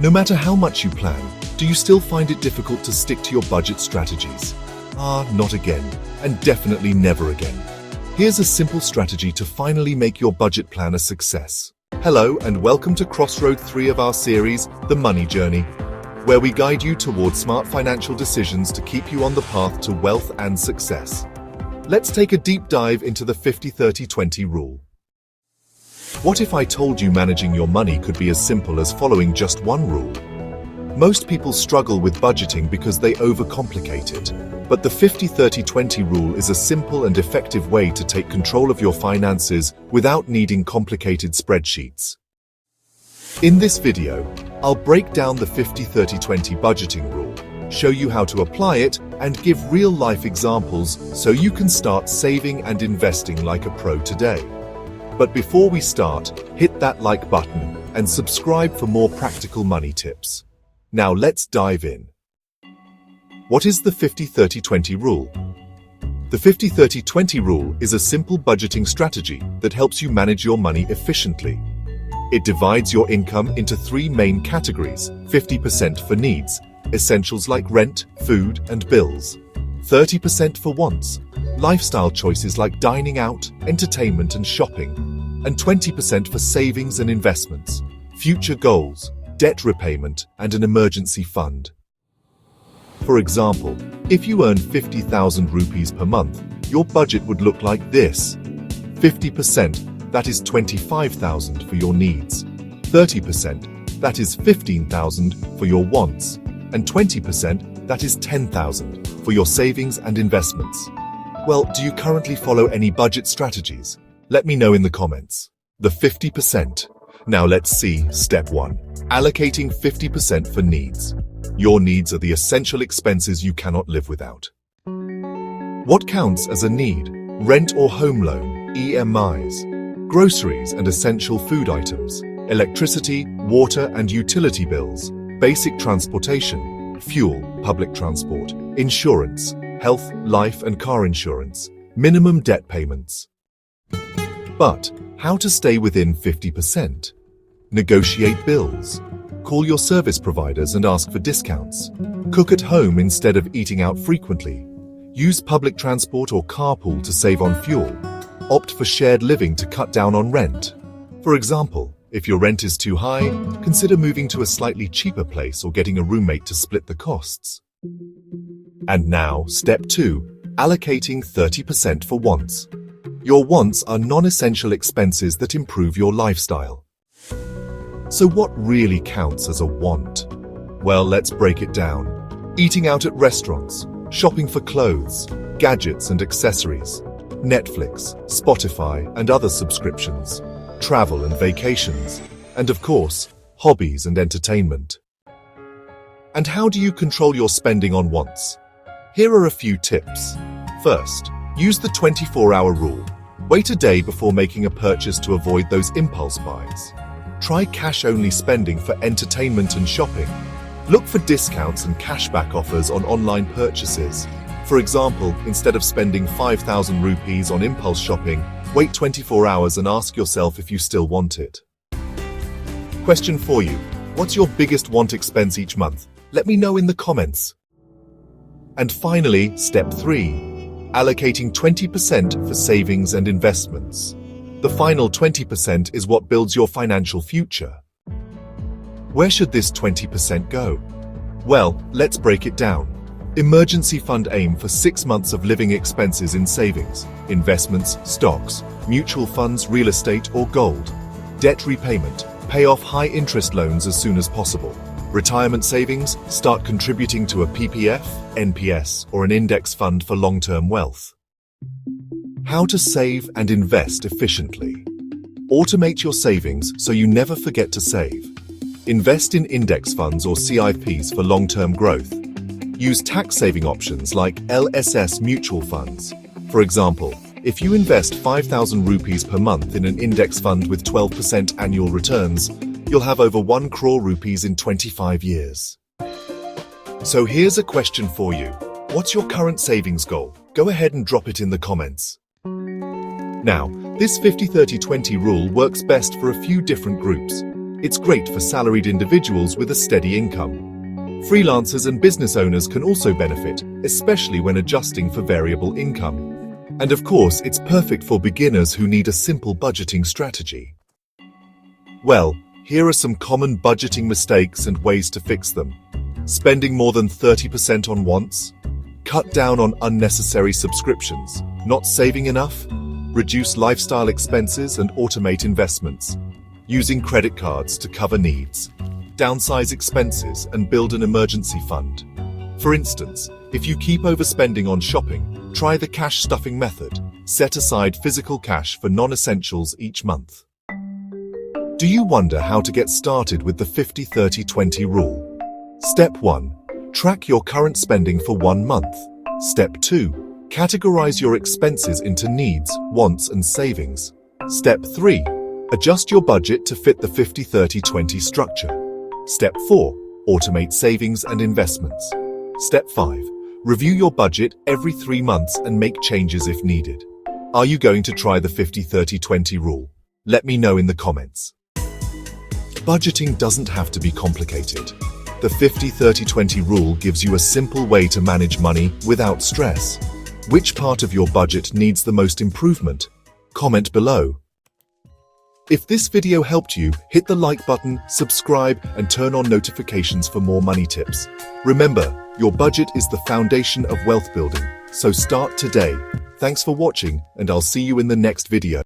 No matter how much you plan, do you still find it difficult to stick to your budget strategies? Not again, and definitely never again. Here's a simple strategy to finally make your budget plan a success. Hello and welcome to Crossroad 3 of our series, The Money Journey, where we guide you towards smart financial decisions to keep you on the path to wealth and success. Let's take a deep dive into the 50-30-20 rule. What if I told you managing your money could be as simple as following just one rule? Most people struggle with budgeting because they overcomplicate it. But the 50-30-20 rule is a simple and effective way to take control of your finances without needing complicated spreadsheets. In this video, I'll break down the 50-30-20 budgeting rule, show you how to apply it, and give real-life examples so you can start saving and investing like a pro today. But before we start, hit that like button and subscribe for more practical money tips. Now let's dive in. What is the 50-30-20 rule? The 50-30-20 rule is a simple budgeting strategy that helps you manage your money efficiently. It divides your income into three main categories: 50% for needs, essentials like rent, food, and bills; 30% for wants, lifestyle choices like dining out, entertainment, and shopping; and 20% for savings and investments, future goals, debt repayment, and an emergency fund. For example, if you earn 50,000 rupees per month, your budget would look like this. 50%, that is 25,000 for your needs; 30%, that is 15,000 for your wants; and 20%, that is 10,000 for your savings and investments. Well, do you currently follow any budget strategies? Let me know in the comments. The 50%. Now let's see step 1. Allocating 50% for needs. Your needs are the essential expenses you cannot live without. What counts as a need? Rent or home loan, EMIs, groceries and essential food items, electricity, water and utility bills, basic transportation, fuel, public transport, insurance, health, life and car insurance, minimum debt payments. But how to stay within 50%? Negotiate bills. Call your service providers and ask for discounts. Cook at home instead of eating out frequently. Use public transport or carpool to save on fuel. Opt for shared living to cut down on rent. For example, if your rent is too high, consider moving to a slightly cheaper place or getting a roommate to split the costs. And now, step 2, allocating 30% for wants. Your wants are non-essential expenses that improve your lifestyle. So what really counts as a want? Well, let's break it down. Eating out at restaurants, shopping for clothes, gadgets and accessories, Netflix, Spotify and other subscriptions, travel and vacations, and of course, hobbies and entertainment. And how do you control your spending on wants? Here are a few tips. First, use the 24-hour rule. Wait a day before making a purchase to avoid those impulse buys. Try cash-only spending for entertainment and shopping. Look for discounts and cashback offers on online purchases. For example, instead of spending 5,000 rupees on impulse shopping, wait 24 hours and ask yourself if you still want it. Question for you: what's your biggest want expense each month? Let me know in the comments. And finally, step 3, allocating 20% for savings and investments. The final 20% is what builds your financial future. Where should this 20% go? Well, let's break it down. Emergency fund: aim for 6 months of living expenses in savings, investments, stocks, mutual funds, real estate or gold. Debt repayment: pay off high-interest loans as soon as possible. Retirement savings: start contributing to a PPF, NPS or an index fund for long-term wealth. How to save and invest efficiently. Automate your savings so you never forget to save. Invest in index funds or CIPs for long-term growth. Use tax-saving options like LSS mutual funds. For example, if you invest 5,000 rupees per month in an index fund with 12% annual returns, you'll have over 1 crore rupees in 25 years. So here's a question for you. What's your current savings goal? Go ahead and drop it in the comments. Now, this 50-30-20 rule works best for a few different groups. It's great for salaried individuals with a steady income. Freelancers and business owners can also benefit, especially when adjusting for variable income. And of course, it's perfect for beginners who need a simple budgeting strategy. Well, here are some common budgeting mistakes and ways to fix them. Spending more than 30% on wants. Cut down on unnecessary subscriptions. Not saving enough. Reduce lifestyle expenses and automate investments. Using credit cards to cover needs. Downsize expenses and build an emergency fund. For instance, if you keep overspending on shopping, try the cash stuffing method. Set aside physical cash for non-essentials each month. Do you wonder how to get started with the 50-30-20 rule? Step 1. Track your current spending for 1 month. Step 2. Categorize your expenses into needs, wants, and savings. Step 3. Adjust your budget to fit the 50-30-20 structure. Step 4. Automate savings and investments. Step 5. Review your budget every 3 months and make changes if needed. Are you going to try the 50-30-20 rule? Let me know in the comments. Budgeting doesn't have to be complicated. The 50-30-20 rule gives you a simple way to manage money without stress. Which part of your budget needs the most improvement? Comment below. If this video helped you, hit the like button, subscribe, and turn on notifications for more money tips. Remember, your budget is the foundation of wealth building, so start today. Thanks for watching, and I'll see you in the next video.